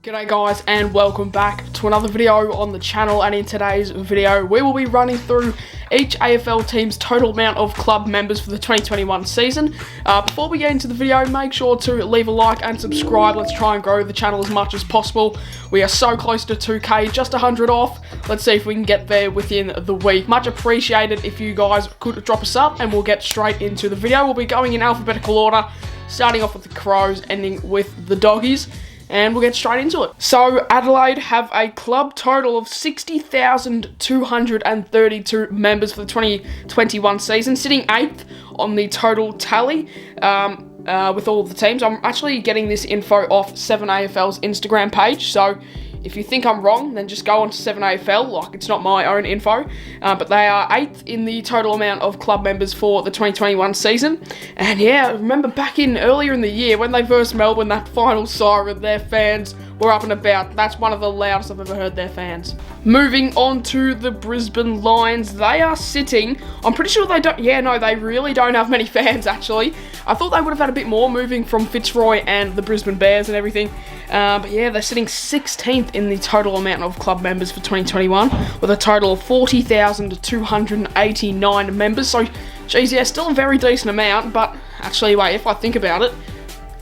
G'day guys, and welcome back to another video on the channel. And in today's video we will be running through each AFL team's total amount of club members for the 2021 season. Before we get into the video, make sure to leave a like and subscribe. Let's try and grow the channel as much as possible. We are so close to 2k, just 100 off. Let's see if we can get there within the week. Much appreciated if you guys could drop us up, and we'll get straight into the video. We'll be going in alphabetical order, starting off with the Crows, ending with the Doggies. And we'll get straight into it. So, Adelaide have a club total of 60,232 members for the 2021 season, sitting 8th on the total tally with all of the teams. I'm actually getting this info off 7AFL's Instagram page, so if you think I'm wrong, then just go on to 7AFL, like it's not my own info. But they are 8th in the total amount of club members for the 2021 season. And yeah, remember back in earlier in the year when they versed Melbourne, that final siren, their fans were up and about. That's one of the loudest I've ever heard their fans. Moving on to the Brisbane Lions, they are sitting, I'm pretty sure they don't, they really don't have many fans actually. I thought they would have had a bit more, moving from Fitzroy and the Brisbane Bears and everything. But yeah, they're sitting 16th in the total amount of club members for 2021, with a total of 40,289 members. So, geez, yeah, still a very decent amount, but actually, wait, if I think about it,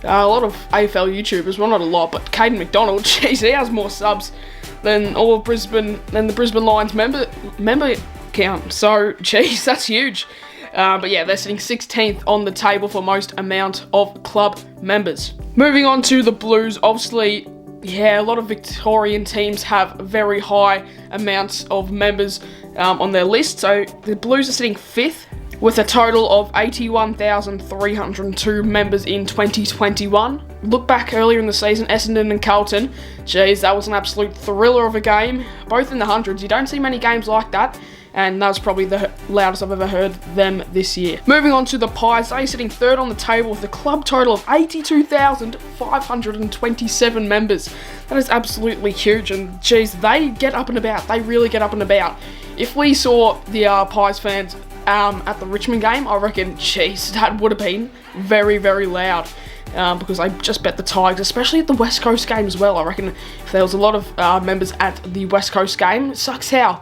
a lot of AFL YouTubers, well, not a lot, but Caden McDonald, geez, he has more subs than all of Brisbane, than the Brisbane Lions member count. So, geez, that's huge. But yeah, they're sitting 16th on the table for most amount of club members. Moving on to the Blues, obviously, yeah, a lot of Victorian teams have very high amounts of members on their list. So the Blues are sitting 5th with a total of 81,302 members in 2021. Look back earlier in the season, Essendon and Carlton, geez, that was an absolute thriller of a game, both in the hundreds. You don't see many games like that, and that was probably the loudest I've ever heard them this year. Moving on to the Pies, they're sitting 3rd on the table with a club total of 82,527 members. That is absolutely huge, and geez, they get up and about. They really get up and about. If we saw the Pies fans at the Richmond game, I reckon, geez, that would have been very, very loud. Because I just bet the Tigers, especially at the West Coast game as well. I reckon if there was a lot of members at the West Coast game, it sucks how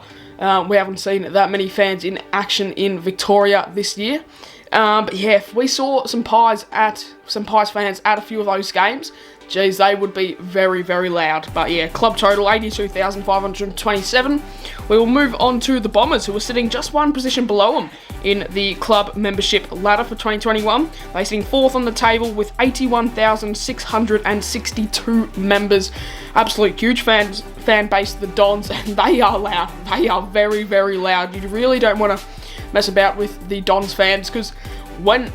we haven't seen that many fans in action in Victoria this year. But yeah, if we saw some Pies fans at a few of those games, geez, they would be very, very loud. But yeah, club total 82,527. We will move on to the Bombers, who are sitting just one position below them in the club membership ladder for 2021. They're sitting 4th on the table with 81,662 members. Absolute huge fan base of the Dons, and they are loud. They are very, very loud. You really don't want to mess about with the Dons fans, because when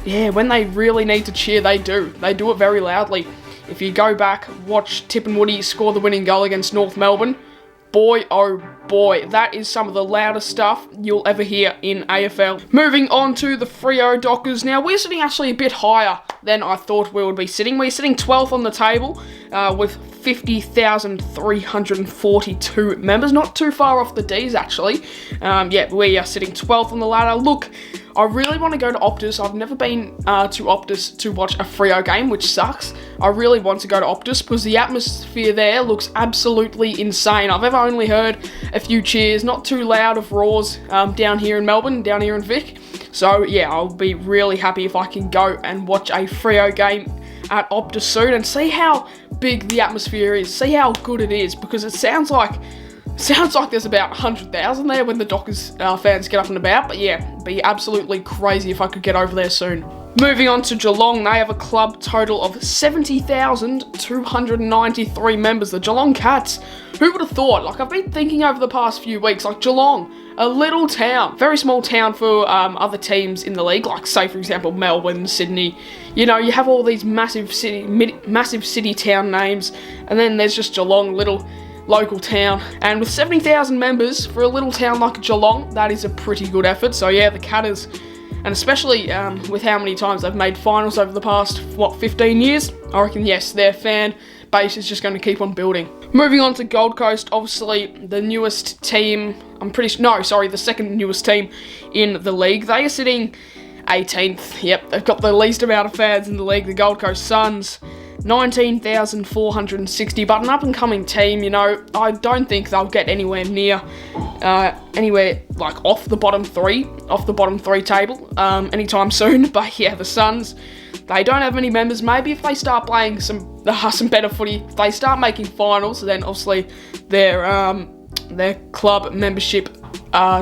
they really need to cheer, they do it very loudly. If you go back, watch Tip and Woody score the winning goal against North Melbourne, boy oh boy, that is some of the loudest stuff you'll ever hear in AFL. Moving on to the Freo Dockers. Now, we're sitting actually a bit higher than I thought we would be sitting. We're sitting 12th on the table with 50,342 members. Not too far off the D's, actually. Yeah, we are sitting 12th on the ladder. Look, I really want to go to Optus. I've never been to Optus to watch a Freo game, which sucks. I really want to go to Optus because the atmosphere there looks absolutely insane. I've ever only heard a few cheers, not too loud of roars down here in Melbourne, down here in Vic. So yeah, I'll be really happy if I can go and watch a Freo game at Optus soon and see how big the atmosphere is, see how good it is, because it sounds like there's about 100,000 there when the Dockers fans get up and about. But yeah, it'd be absolutely crazy if I could get over there soon. Moving on to Geelong, they have a club total of 70,293 members. The Geelong Cats, who would have thought? Like, I've been thinking over the past few weeks, like Geelong, a little town, very small town for other teams in the league, like say for example Melbourne, Sydney. You know, you have all these massive city town names, and then there's just Geelong, little local town. And with 70,000 members for a little town like Geelong, that is a pretty good effort. So yeah, the Catters, and especially with how many times they've made finals over the past, 15 years, I reckon, yes, their fan base is just going to keep on building. Moving on to Gold Coast, obviously the newest team, the second newest team in the league. They are sitting 18th. Yep, they've got the least amount of fans in the league, the Gold Coast Suns. 19,460, but an up-and-coming team, you know, I don't think they'll get anywhere near, like off the bottom three table, anytime soon. But yeah, the Suns, they don't have many members. Maybe if they start playing some better footy, if they start making finals, then obviously their club membership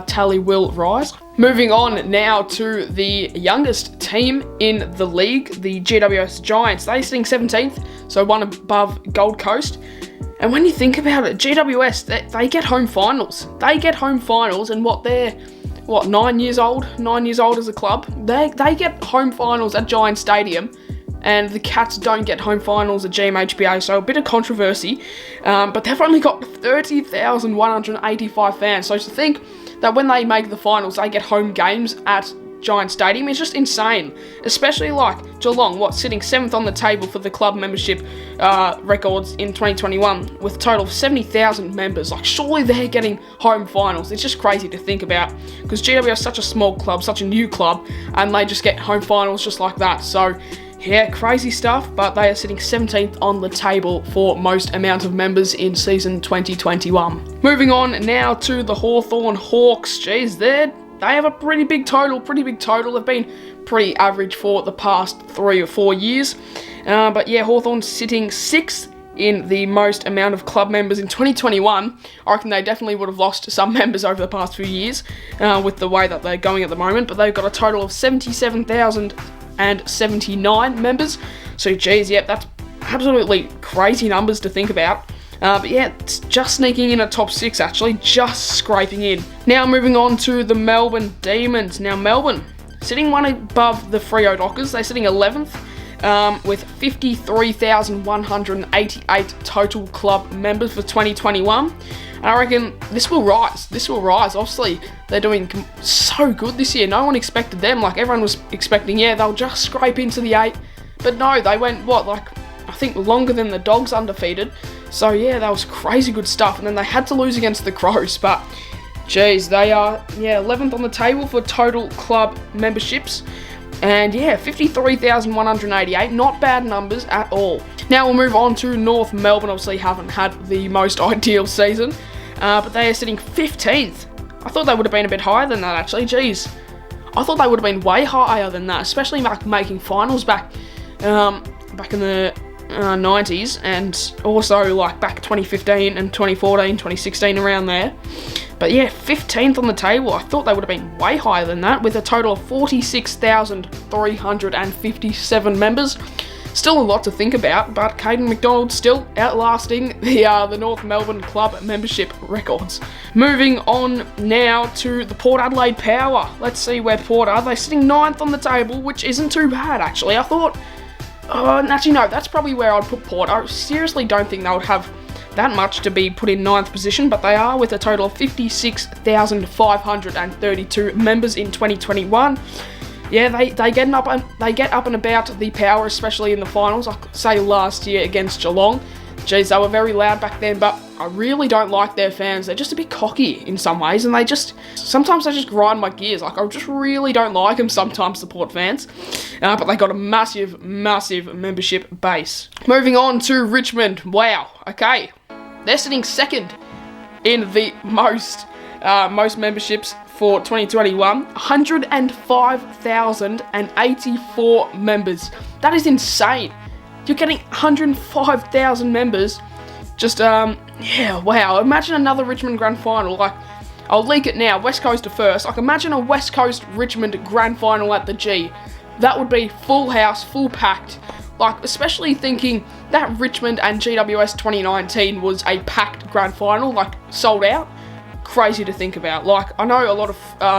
tally will rise. Moving on now to the youngest team in the league, the GWS Giants. They're sitting 17th, so one above Gold Coast. And when you think about it, GWS, they get home finals. They get home finals, and they're 9 years old? 9 years old as a club. They get home finals at Giant Stadium, and the Cats don't get home finals at GMHBA, so a bit of controversy. But they've only got 30,185 fans, so to think that when they make the finals, they get home games at Giant Stadium, it's just insane. Especially like Geelong, sitting 7th on the table for the club membership records in 2021 with a total of 70,000 members. Like, surely they're getting home finals. It's just crazy to think about, because GWS is such a small club, such a new club, and they just get home finals just like that. So yeah, crazy stuff, but they are sitting 17th on the table for most amount of members in season 2021. Moving on now to the Hawthorn Hawks. Geez, they have a pretty big total. They've been pretty average for the past 3 or 4 years. But yeah, Hawthorn's sitting 6th in the most amount of club members in 2021. I reckon they definitely would have lost some members over the past few years with the way that they're going at the moment, but they've got a total of 77,079 members. So geez, yep, that's absolutely crazy numbers to think about. But yeah, it's just sneaking in a top 6 actually, just scraping in. Now moving on to the Melbourne Demons. Now Melbourne, sitting one above the Freo Dockers, they're sitting 11th with 53,188 total club members for 2021. And I reckon this will rise. Obviously, they're doing so good this year. No one expected them. Like, everyone was expecting, yeah, they'll just scrape into the 8. But no, they went, I think longer than the Dogs undefeated. So yeah, that was crazy good stuff. And then they had to lose against the Crows. But geez, they are 11th on the table for total club memberships. And yeah, 53,188, not bad numbers at all. Now we'll move on to North Melbourne. Obviously haven't had the most ideal season, but they are sitting 15th. I thought they would have been a bit higher than that actually, geez. I thought they would have been way higher than that, especially making finals back in the 90s, and also like back 2015 and 2014, 2016, around there. But yeah, 15th on the table. I thought they would have been way higher than that, with a total of 46,357 members. Still a lot to think about, but Caden McDonald still outlasting the North Melbourne club membership records. Moving on now to the Port Adelaide Power. Let's see where Port are. They're sitting 9th on the table, which isn't too bad actually. I thought, actually no, that's probably where I'd put Port. I seriously don't think they would have that much to be put in 9th position, but they are with a total of 56,532 members in 2021. Yeah, they get up and about the Power, especially in the finals. I could say last year against Geelong. Geez, they were very loud back then, but I really don't like their fans. They're just a bit cocky in some ways, and sometimes they just grind my gears. Like, I just really don't like them sometimes, the Port fans. But they got a massive, massive membership base. Moving on to Richmond. Wow, okay. They're sitting 2nd in the most memberships for 2021, 105,084 members. That is insane. You're getting 105,000 members. Just, yeah, wow. Imagine another Richmond Grand Final. Like, I'll leak it now. West Coast to first. Like, imagine a West Coast Richmond Grand Final at the G. That would be full house, full packed. Like, especially thinking that Richmond and GWS 2019 was a packed Grand Final, like, sold out. Crazy to think about. Like, I know a lot of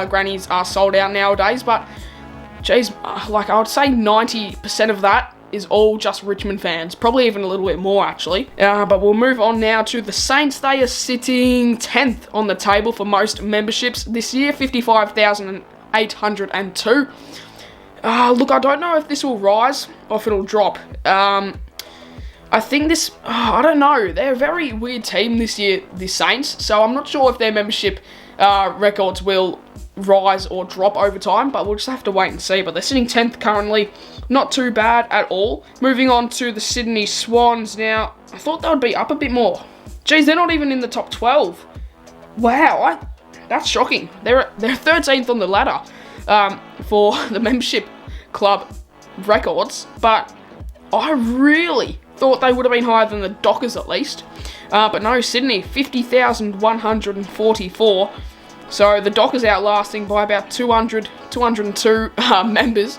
grannies are sold out nowadays, but geez, like, I would say 90% of that is all just Richmond fans. Probably even a little bit more, actually. But we'll move on now to the Saints. They are sitting 10th on the table for most memberships this year, 55,802. Look, I don't know if this will rise or if it'll drop. I think this, I don't know. They're a very weird team this year, the Saints. So I'm not sure if their membership records will rise or drop over time, but we'll just have to wait and see. But they're sitting 10th currently, not too bad at all. Moving on to the Sydney Swans now. I thought they would be up a bit more. Geez, they're not even in the top 12. Wow, that's shocking. They're 13th on the ladder for the membership club records, but I really thought they would have been higher than the Dockers at least. But no, Sydney, 50,144. So the Dockers outlasting by about 202 members.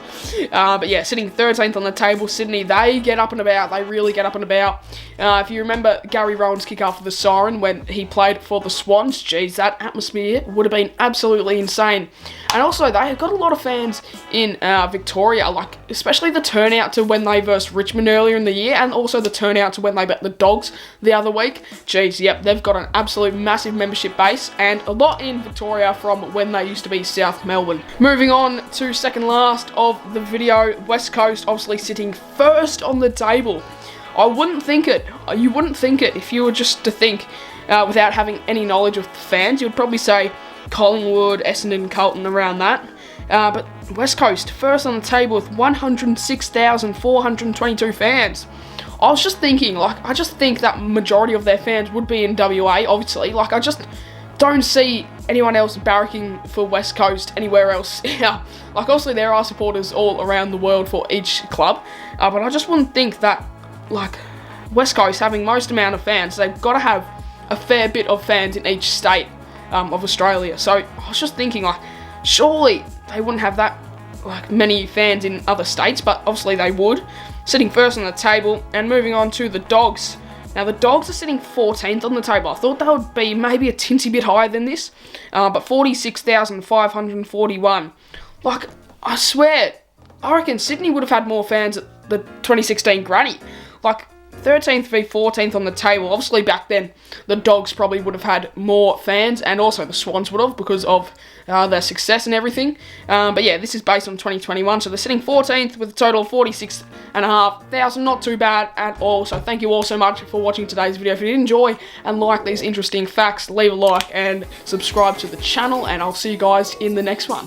But yeah, sitting 13th on the table. Sydney, they get up and about. They really get up and about. If you remember Gary Rohan's kick after the siren when he played for the Swans, geez, that atmosphere would have been absolutely insane. And also, they have got a lot of fans in Victoria, like especially the turnout to when they versed Richmond earlier in the year, and also the turnout to when they bet the Dogs the other week. Geez, yep, they've got an absolute massive membership base, and a lot in Victoria from when they used to be South Melbourne. Moving on to second last of the video, West Coast obviously sitting first on the table. I wouldn't think it. You wouldn't think it if you were just to think without having any knowledge of the fans. You'd probably say Collingwood, Essendon, Carlton, around that. But West Coast, first on the table with 106,422 fans. I was just thinking, I just think that majority of their fans would be in WA, obviously. I just don't see anyone else barracking for West Coast anywhere else. Obviously there are supporters all around the world for each club. But I just wouldn't think that, West Coast having most amount of fans, they've got to have a fair bit of fans in each state of Australia. So I was just thinking, surely they wouldn't have that many fans in other states, but obviously they would. Sitting first on the table, and moving on to the Dogs. Now the Dogs are sitting 14th on the table. I thought they would be maybe a tinsy bit higher than this, but 46,541. I swear, I reckon Sydney would have had more fans at the 2016 Granny. 13th v 14th on the table. Obviously back then the Dogs probably would have had more fans, and also the Swans would have because of their success and everything. But yeah, this is based on 2021, so they're sitting 14th with a total of 46,500. Not too bad at all. So thank you all so much for watching today's video. If you did enjoy and like these interesting facts, leave a like and subscribe to the channel, and I'll see you guys in the next one.